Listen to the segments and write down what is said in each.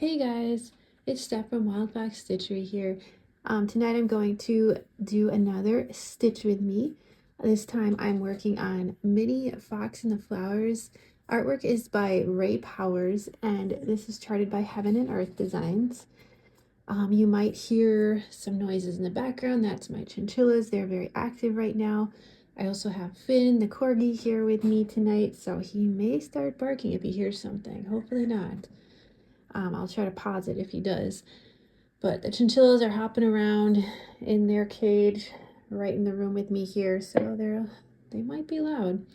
Hey guys, it's Steph from Wild Fox Stitchery here. Tonight I'm going to do another Stitch with Me. This time I'm working on Mini Fox and the Flowers. Artwork is by Ray Powers and this is charted by Heaven and Earth Designs. You might hear some noises in the background. That's my chinchillas. They're very active right now. I also have Finn, the corgi, here with me tonight, so he may start barking if he hears something. Hopefully not. I'll try to pause it if he does. But the chinchillas are hopping around in their cage right in the room with me here, so they might be loud.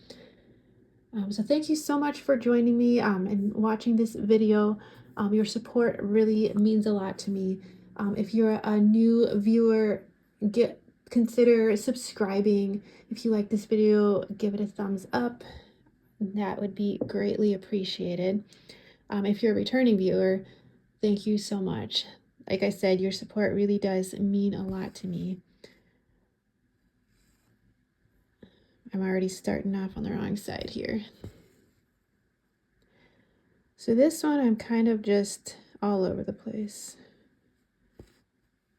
So thank you so much for joining me and watching this video. Your support really means a lot to me. If you're a new viewer, consider subscribing. If you like this video, give it a thumbs up. That would be greatly appreciated. If you're a returning viewer, thank you so much. Like I said, your support really does mean a lot to me. I'm already starting off on the wrong side here. So this one, I'm kind of just all over the place.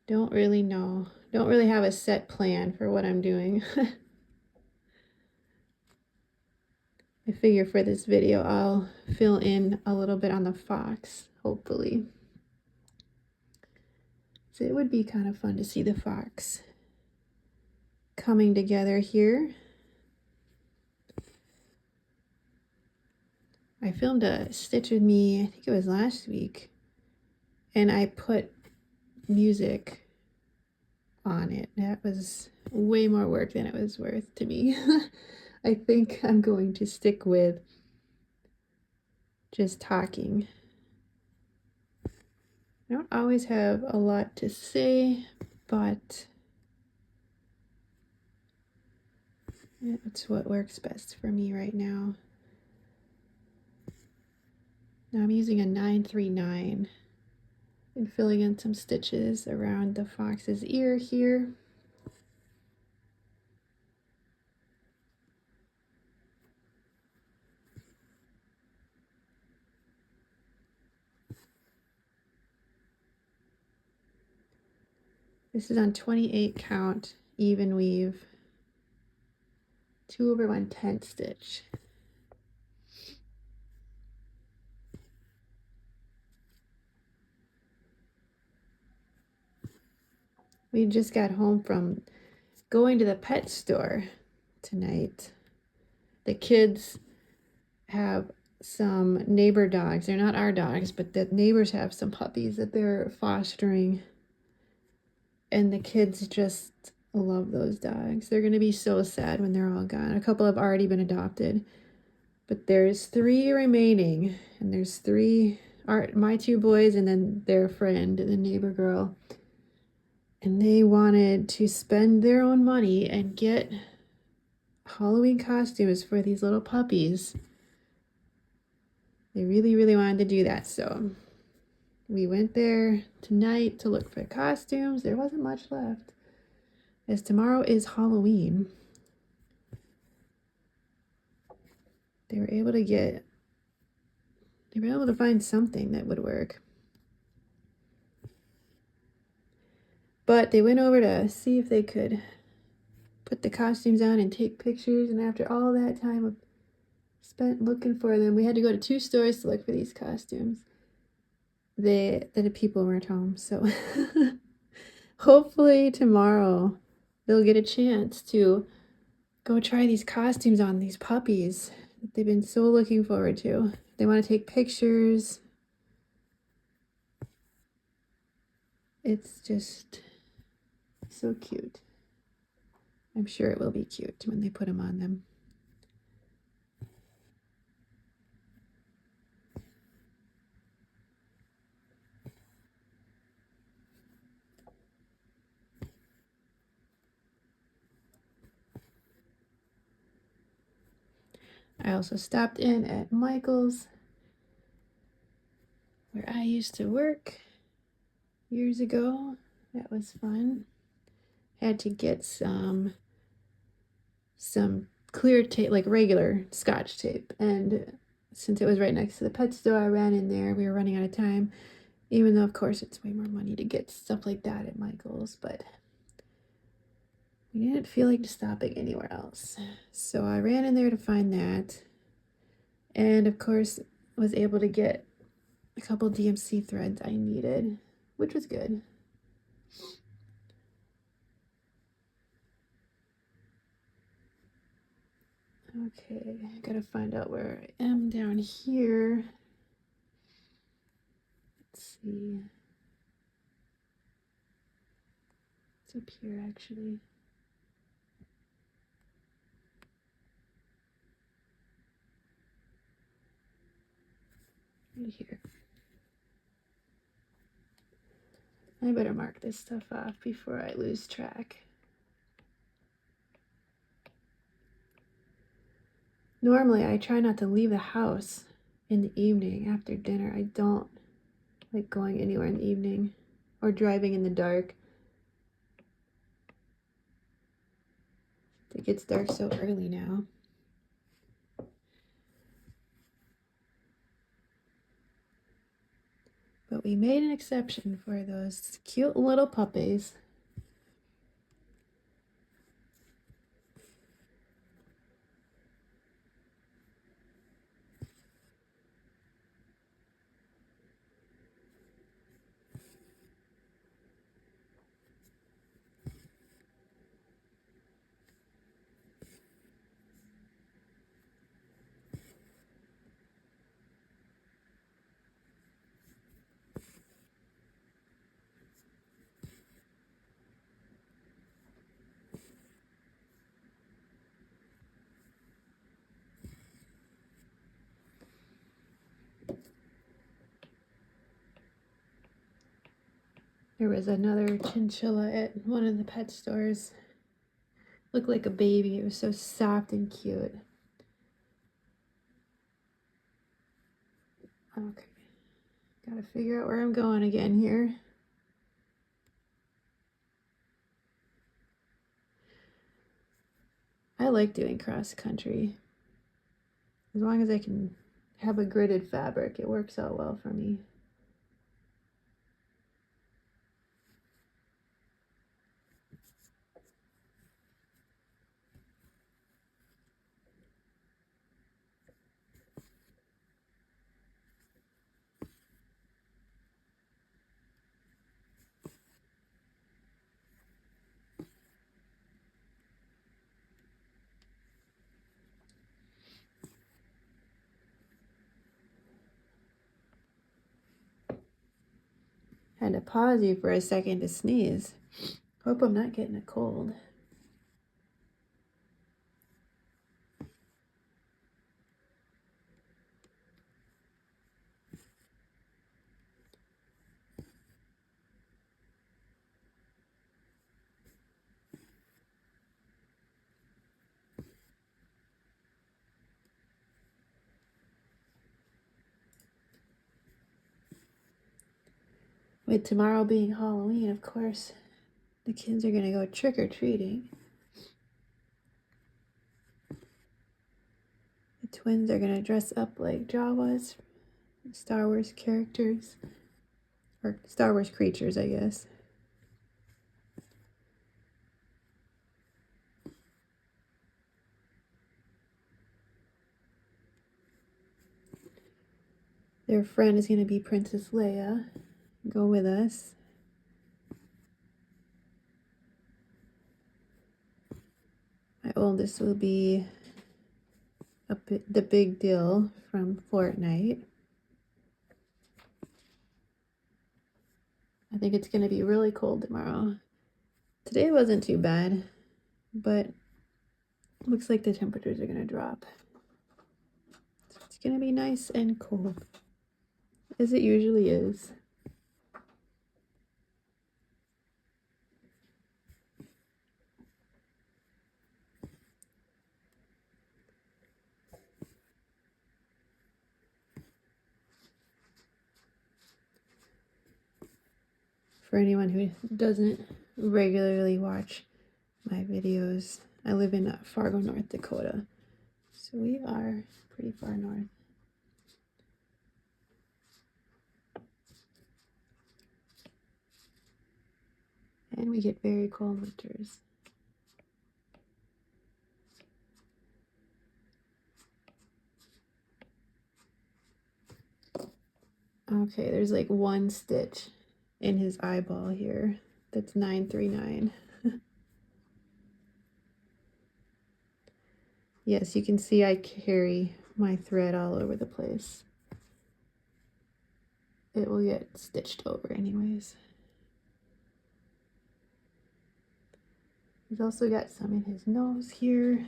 Don't really know. Don't really have a set plan for what I'm doing. I figure for this video, I'll fill in a little bit on the fox, hopefully. So it would be kind of fun to see the fox coming together here. I filmed a Stitch with Me, I think it was last week, and I put music on it. That was way more work than it was worth to me. I think I'm going to stick with just talking. I don't always have a lot to say, but that's what works best for me right now. Now I'm using a 939 and filling in some stitches around the fox's ear here. This is on 28 count, even weave, 2 over 1/10 stitch. We just got home from going to the pet store tonight. The kids have some neighbor dogs. They're not our dogs, but the neighbors have some puppies that they're fostering. And the kids just love those dogs. They're going to be so sad when they're all gone. A couple have already been adopted, but there's 3 remaining. And there's 3, my 2 boys and then their friend, the neighbor girl. And they wanted to spend their own money and get Halloween costumes for these little puppies. They really, really wanted to do that. So we went there tonight to look for costumes. There wasn't much left, as tomorrow is Halloween. They were able to find something that would work. But they went over to see if they could put the costumes on and take pictures. And after all that time spent looking for them, we had to go to 2 stores to look for these costumes. The people weren't home. So hopefully tomorrow they'll get a chance to go try these costumes on these puppies that they've been so looking forward to. They want to take pictures. It's just so cute. I'm sure it will be cute when they put them on them. I also stopped in at Michael's, where I used to work years ago. That was fun. Had to get some clear tape, like regular Scotch tape, and since it was right next to the pet store, I ran in there. We were running out of time, Even though, of course, it's way more money to get stuff like that at Michael's, but we didn't feel like stopping anywhere else. So I ran in there to find that. And of course, was able to get a couple DMC threads I needed, which was good. Okay, I gotta find out where I am down here. Let's see. It's up here, actually. Right here. I better mark this stuff off before I lose track. Normally, I try not to leave the house in the evening after dinner. I don't like going anywhere in the evening or driving in the dark. It gets dark so early now. But we made an exception for those cute little puppies. There was another chinchilla at one of the pet stores. Looked like a baby. It was so soft and cute. Okay. Gotta figure out where I'm going again here. I like doing cross country. As long as I can have a gridded fabric, it works out well for me. Had to pause you for a second to sneeze. Hope I'm not getting a cold. With tomorrow being Halloween, of course, the kids are gonna go trick-or-treating. The twins are gonna dress up like Jawas, Star Wars characters, or Star Wars creatures, I guess. Their friend is gonna be Princess Leia. Go with us. My oldest will be the big deal from Fortnite. I think it's going to be really cold tomorrow. Today wasn't too bad, but looks like the temperatures are going to drop. So it's going to be nice and cold, as it usually is. For anyone who doesn't regularly watch my videos, I live in Fargo, North Dakota. So we are pretty far north. and we get very cold winters. Okay, there's like one stitch in his eyeball here. That's 939. Yes, you can see I carry my thread all over the place. It will get stitched over anyways. He's also got some in his nose here.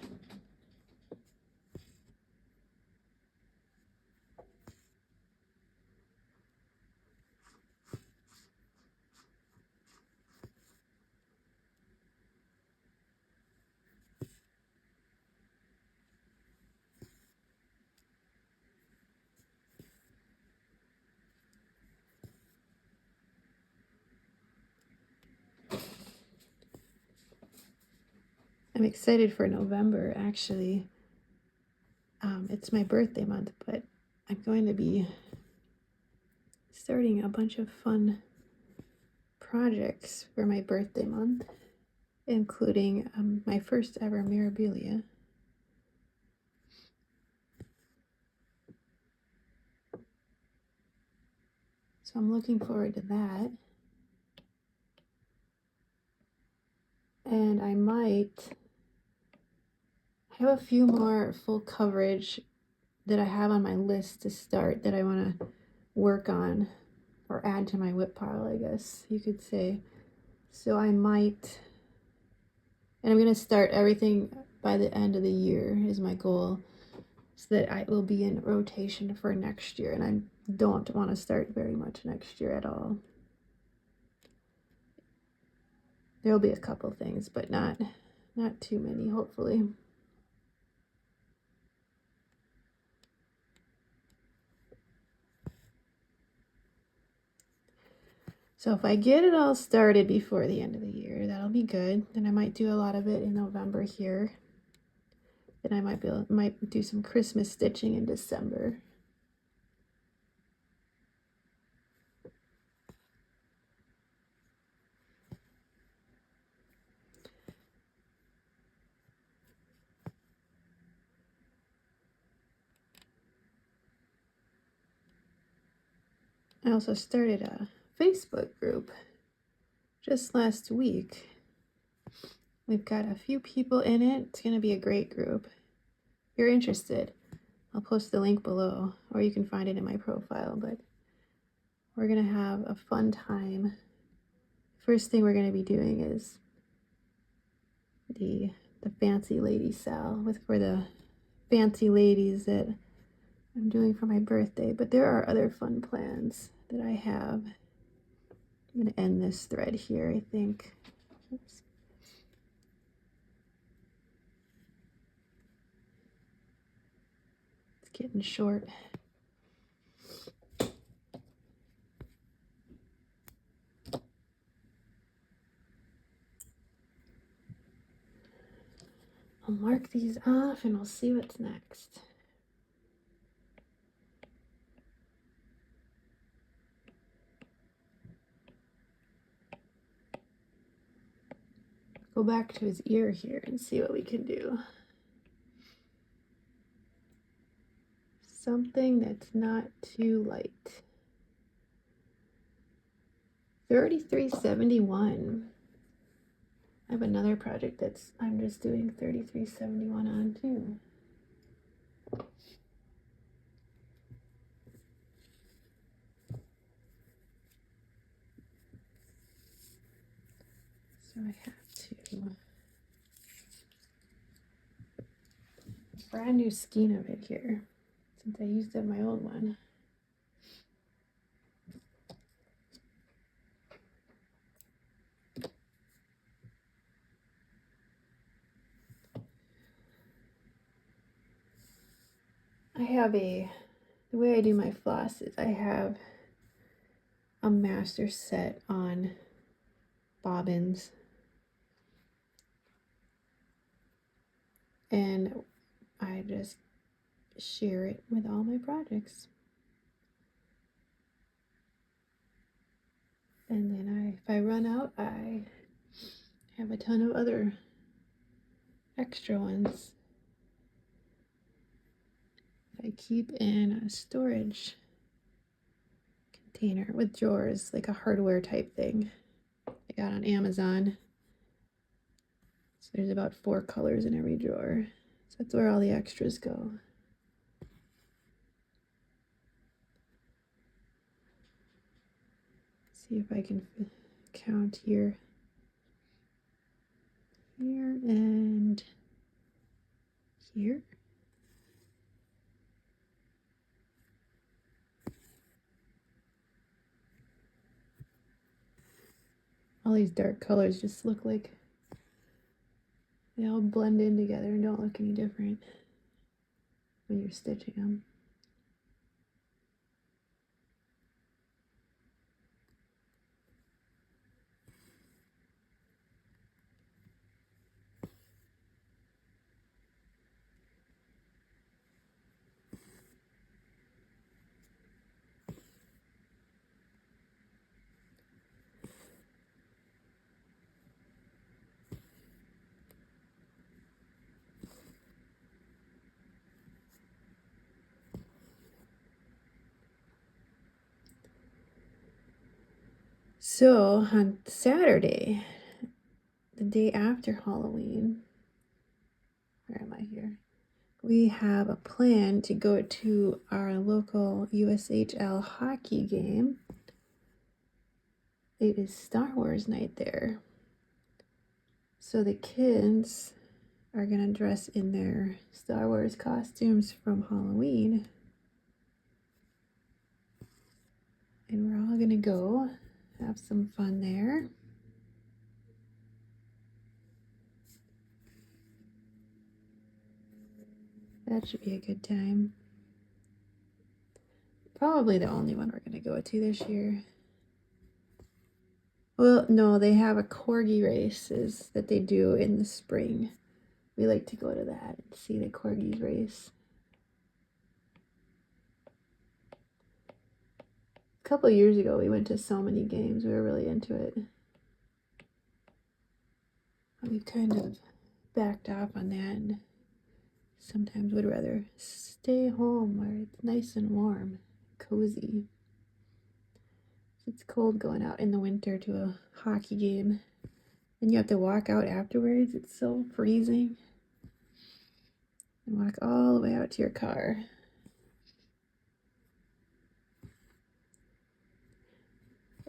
I'm excited for November, actually. It's my birthday month, but I'm going to be starting a bunch of fun projects for my birthday month, including my first ever Mirabilia. So I'm looking forward to that. And I might have a few more full coverage that I have on my list to start that I want to work on or add to my WIP pile, I guess you could say. So I might, and I'm going to start everything by the end of the year is my goal, so that I will be in rotation for next year. And I don't want to start very much next year at all. There will be a couple things, but not too many, hopefully. So if I get it all started before the end of the year, that'll be good. Then I might do a lot of it in November here. Then I might do some Christmas stitching in December. I also started a Facebook group just last week. We've got a few people in it. It's going to be a great group. If you're interested, I'll post the link below, or you can find it in my profile. But we're going to have a fun time. First thing we're going to be doing is the fancy lady sale for the fancy ladies that I'm doing for my birthday. But there are other fun plans that I have. I'm going to end this thread here, I think. Oops. It's getting short. I'll mark these off and we'll see what's next. Go back to his ear here and see what we can do. Something that's not too light. 3371. I have another project that's I'm just doing 3371 on too. So I have to brand new skein of it here since I used up my old one. I have the way I do my floss is I have a master set on bobbins, and I just share it with all my projects. And then if I run out, I I have a ton of other extra ones that I keep in a storage container with drawers, like a hardware type thing I got on Amazon. So there's about 4 colors in every drawer. So that's where all the extras go. See if I can count here. Here and here. All these dark colors just look like they all blend in together and don't look any different when you're stitching them. So on Saturday, the day after Halloween, where am I here? We have a plan to go to our local USHL hockey game. It is Star Wars night there. So the kids are gonna dress in their Star Wars costumes from Halloween. And we're all gonna go have some fun there. That should be a good time. Probably the only one we're gonna go to this year. Well, no, they have a corgi races that they do in the spring. We like to go to that and see the corgis race. A couple of years ago, we went to so many games. We were really into it. We've kind of backed off on that and sometimes would rather stay home where it's nice and warm, cozy. It's cold going out in the winter to a hockey game and you have to walk out afterwards. It's so freezing. And walk all the way out to your car.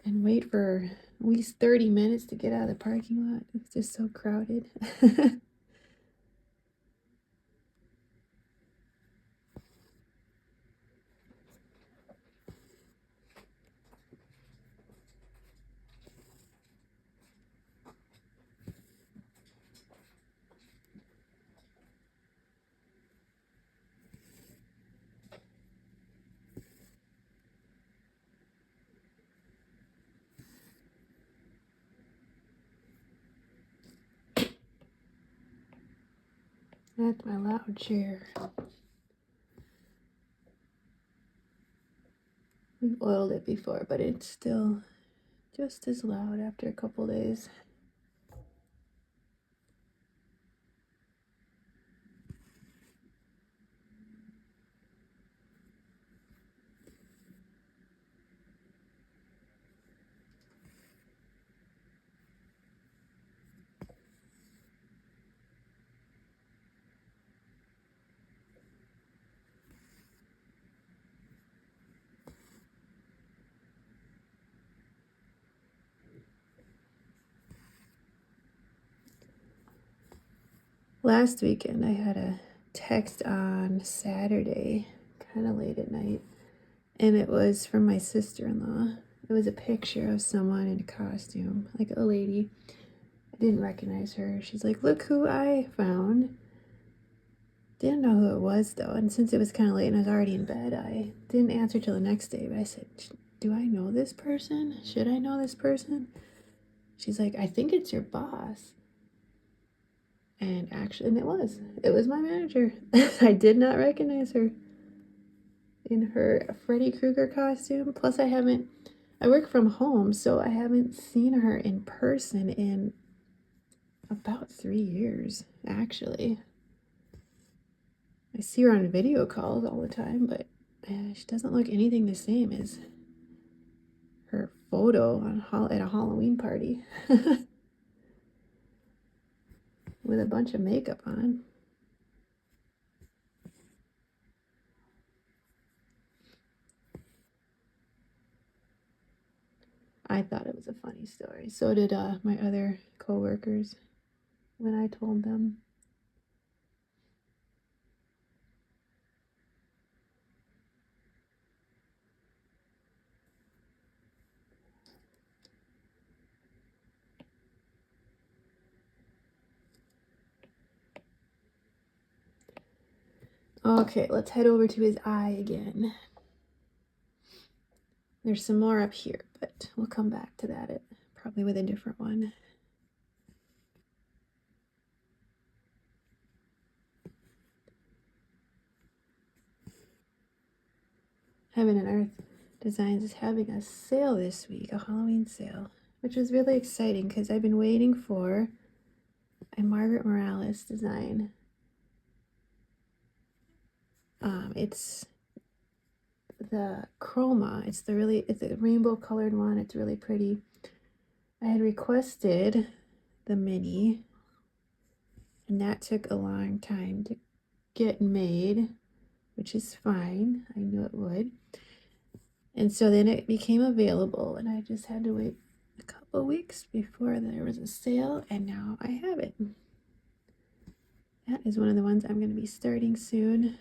And wait for at least 30 minutes to get out of the parking lot. It's just so crowded. That's my loud chair. We've oiled it before, but it's still just as loud after a couple days. Last weekend, I had a text on Saturday, kind of late at night, and it was from my sister-in-law. It was a picture of someone in a costume, like a lady. I didn't recognize her. She's like, look who I found. Didn't know who it was, though, and since it was kind of late and I was already in bed, I didn't answer till the next day, but I said, do I know this person? Should I know this person? She's like, I think it's your boss. And actually, and it was my manager. I did not recognize her in her Freddy Krueger costume. Plus, I work from home, so I haven't seen her in person in about 3 years, actually. I see her on video calls all the time, but she doesn't look anything the same as her photo on at a Halloween party with a bunch of makeup on. I thought it was a funny story. So did my other coworkers when I told them. Okay, let's head over to his eye again. There's some more up here, but we'll come back to that, probably with a different one. Heaven and Earth Designs is having a sale this week, a Halloween sale, which is really exciting because I've been waiting for a Margaret Morales design. It's the Chroma. It's a rainbow colored one. It's really pretty. I had requested the mini, and that took a long time to get made, which is fine. I knew it would. And so then it became available, and I just had to wait a couple of weeks before there was a sale, and now I have it. That is one of the ones I'm going to be starting soon.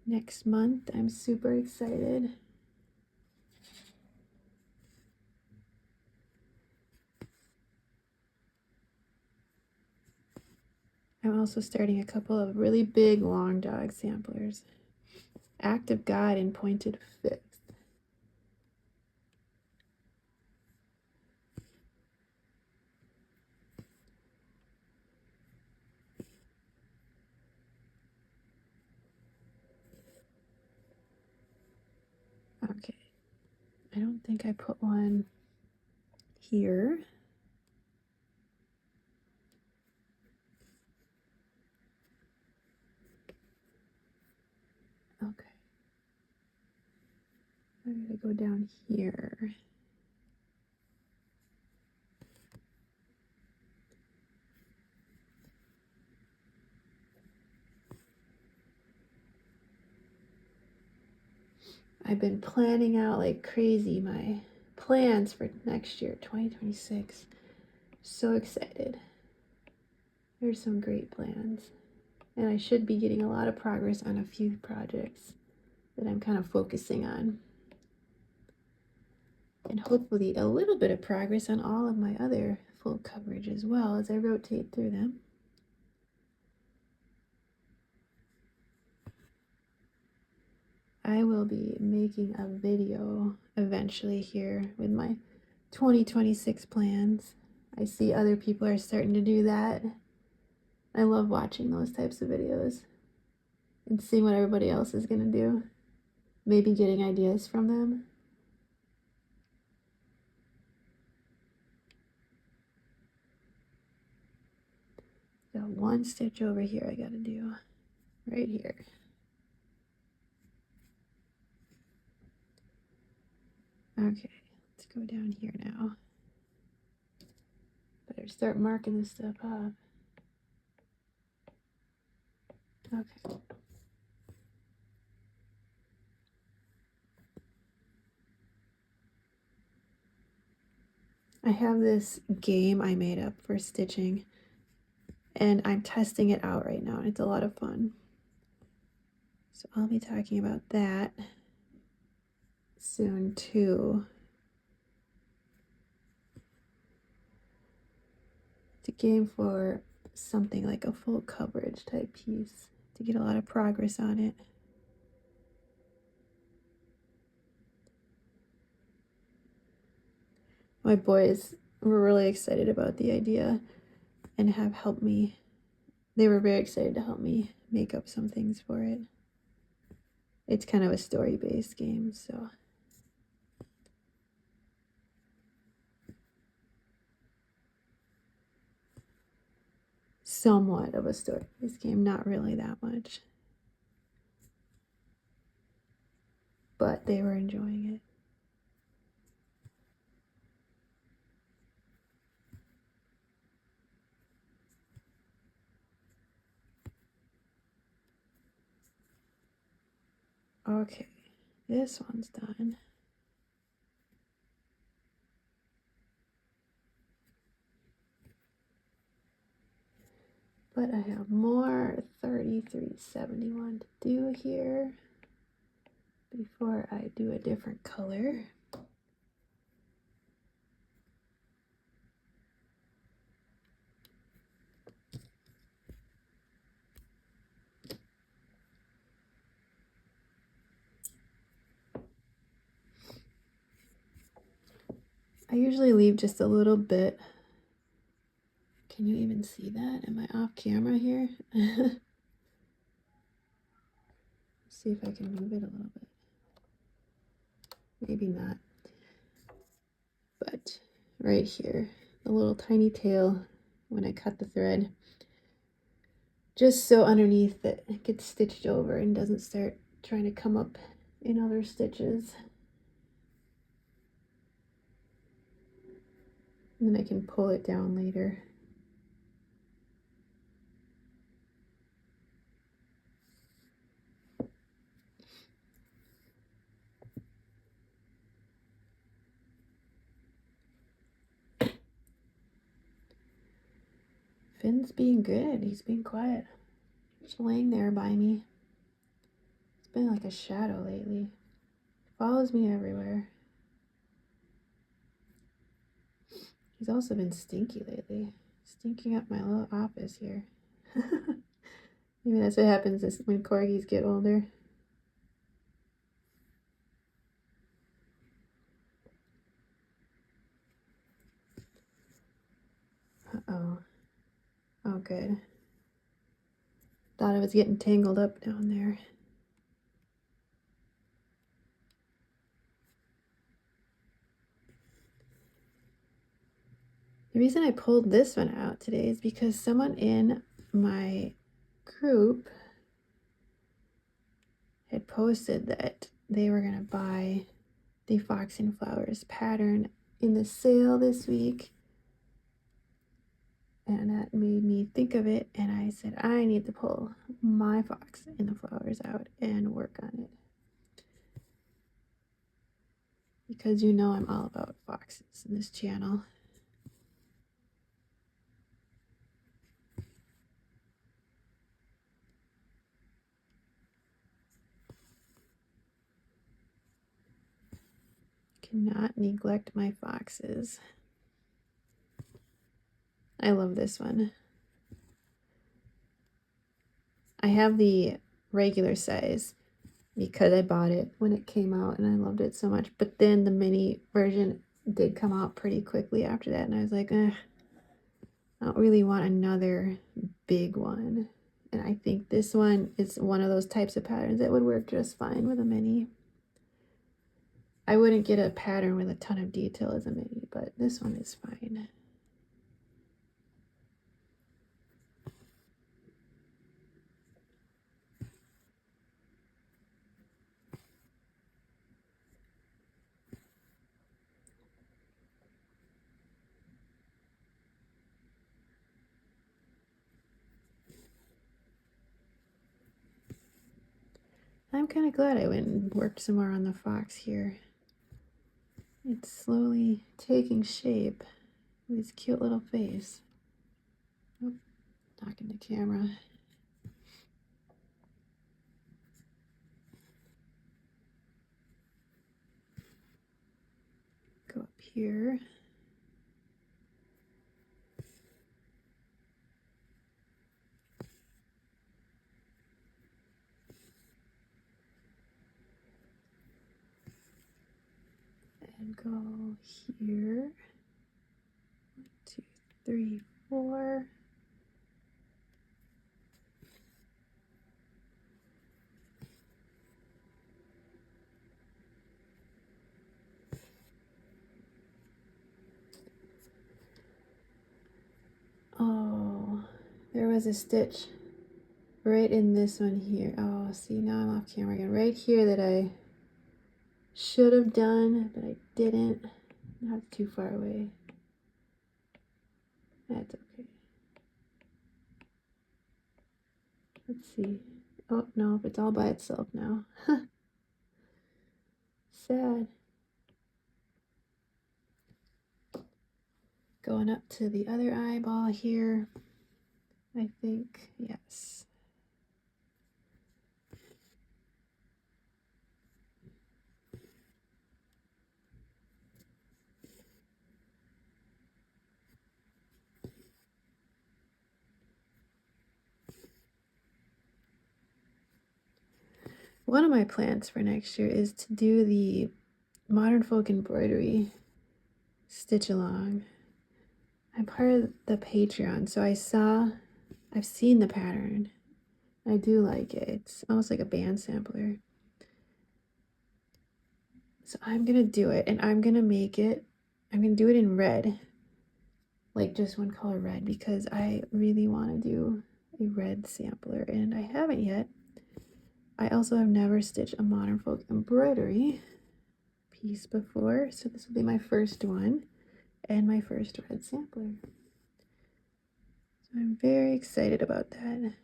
Next month. I'm super excited. I'm also starting a couple of really big long dog samplers. Act of God and Pointed Fifth. Okay. I don't think I put one here. Okay. I'm going to go down here. I've been planning out like crazy my plans for next year, 2026. So excited. There's some great plans. And I should be getting a lot of progress on a few projects that I'm kind of focusing on. And hopefully a little bit of progress on all of my other full coverage as well as I rotate through them. I will be making a video eventually here with my 2026 plans. I see other people are starting to do that. I love watching those types of videos and seeing what everybody else is going to do. Maybe getting ideas from them. Got one stitch over here I got to do right here. Okay, let's go down here now. Better start marking this stuff up. Okay. I have this game I made up for stitching, and I'm testing it out right now, and it's a lot of fun. So I'll be talking about that soon too. It's a game for something like a full coverage type piece to get a lot of progress on it. My boys were really excited about the idea and have helped me. They were very excited to help me make up some things for it. It's kind of a story-based game, so. somewhat of a story. This game, not really that much. But they were enjoying it. Okay, this one's done. But I have more 3371 to do here before I do a different color. I usually leave just a little bit. Can you even see that? Am I off camera here? See if I can move it a little bit. Maybe not. But right here, the little tiny tail when I cut the thread, just so underneath it gets stitched over and doesn't start trying to come up in other stitches. And then I can pull it down later. Finn's being good. He's being quiet. Just laying there by me. It's been like a shadow lately. Follows me everywhere. He's also been stinky lately. Stinking up my little office here. Maybe that's what happens when corgis get older. Uh-oh. Oh, good. Thought I was getting tangled up down there. The reason I pulled this one out today is because someone in my group had posted that they were going to buy the Fox and Flowers pattern in the sale this week. And that made me think of it, and I said, I need to pull my Fox and the Flowers out and work on it. Because you know I'm all about foxes in this channel. Cannot neglect my foxes. I love this one. I have the regular size because I bought it when it came out and I loved it so much. But then the mini version did come out pretty quickly after that. And I was like, I don't really want another big one. And I think this one is one of those types of patterns that would work just fine with a mini. I wouldn't get a pattern with a ton of detail as a mini, but this one is fine. I'm kind of glad I went and worked some more on the fox here. It's slowly taking shape with his cute little face. Oh, knocking the camera. Go up here. And go here. 1, 2, 3, 4. Oh, there was a stitch right in this one here. Oh, see, now I'm off camera again. Right here that I should have done, but I didn't. Not too far away. That's okay. Let's see. Oh, no, it's all by itself now. Sad. Going up to the other eyeball here. I think, yes. One of my plans for next year is to do the Modern Folk Embroidery stitch along. I'm part of the Patreon, so I've seen the pattern. I do like it. It's almost like a band sampler. So I'm gonna do it, and I'm gonna do it in red. Like just one color red, because I really want to do a red sampler, and I haven't yet. I also have never stitched a Modern Folk Embroidery piece before, so this will be my first one and my first red sampler. So I'm very excited about that.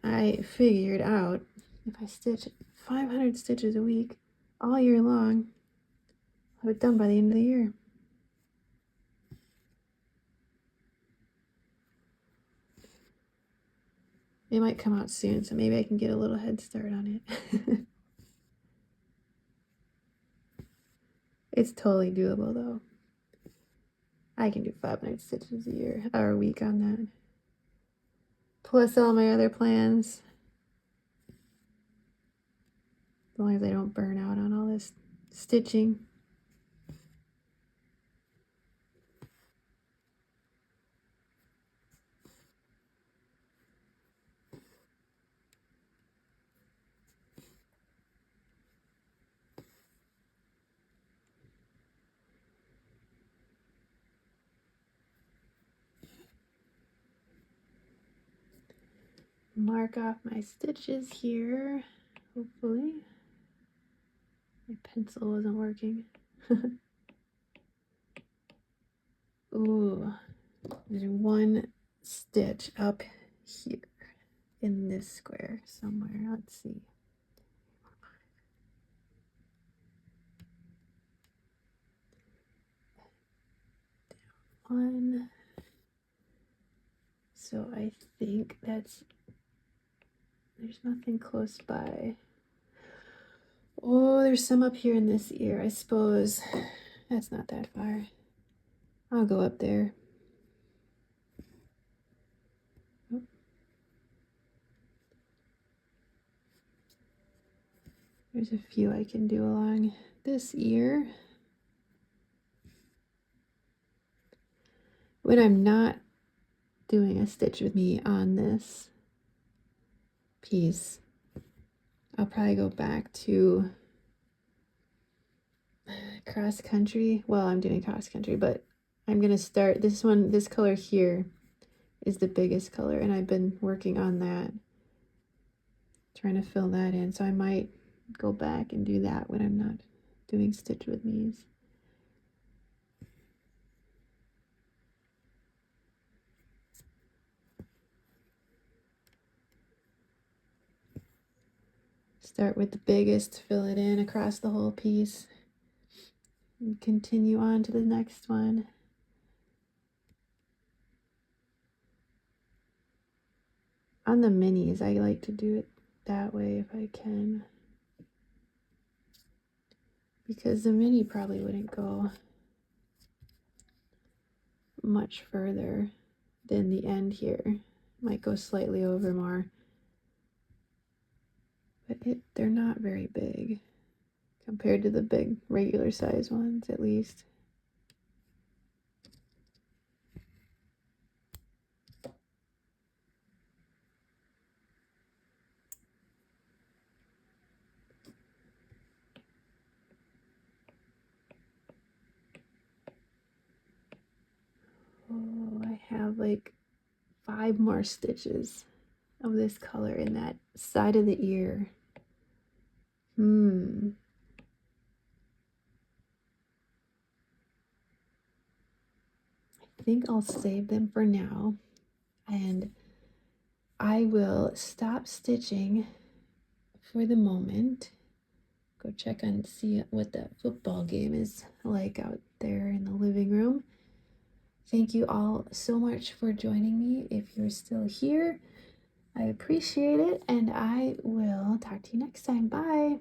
I figured out if I stitch 500 stitches a week all year long, I'll have it done by the end of the year. It might come out soon, so maybe I can get a little head start on it. It's totally doable though. I can do 500 stitches a year or a week on that. Plus all my other plans. As long as I don't burn out on all this stitching. Mark off my stitches here, hopefully. My pencil wasn't working. Ooh, there's one stitch up here in this square somewhere. Let's see. One. So I think there's nothing close by. Oh, there's some up here in this ear, I suppose. That's not that far. I'll go up there. Oh. There's a few I can do along this ear. When I'm not doing a stitch with me on this piece, I'll probably go back to cross country. Well, I'm doing cross country, but I'm gonna start this one. This color here is the biggest color, and I've been working on that, trying to fill that in. So I might go back and do that when I'm not doing stitch with me's. Start with the biggest, fill it in across the whole piece, and continue on to the next one. On the minis, I like to do it that way if I can, because the mini probably wouldn't go much further than the end here. Might go slightly over more, but they're not very big compared to the big regular size ones, at least. like 5 more stitches of this color in that side of the ear. I think I'll save them for now, and I will stop stitching for the moment. Go check and see what the football game is like out there in the living room. Thank you all so much for joining me. If you're still here, I appreciate it, and I will talk to you next time. Bye.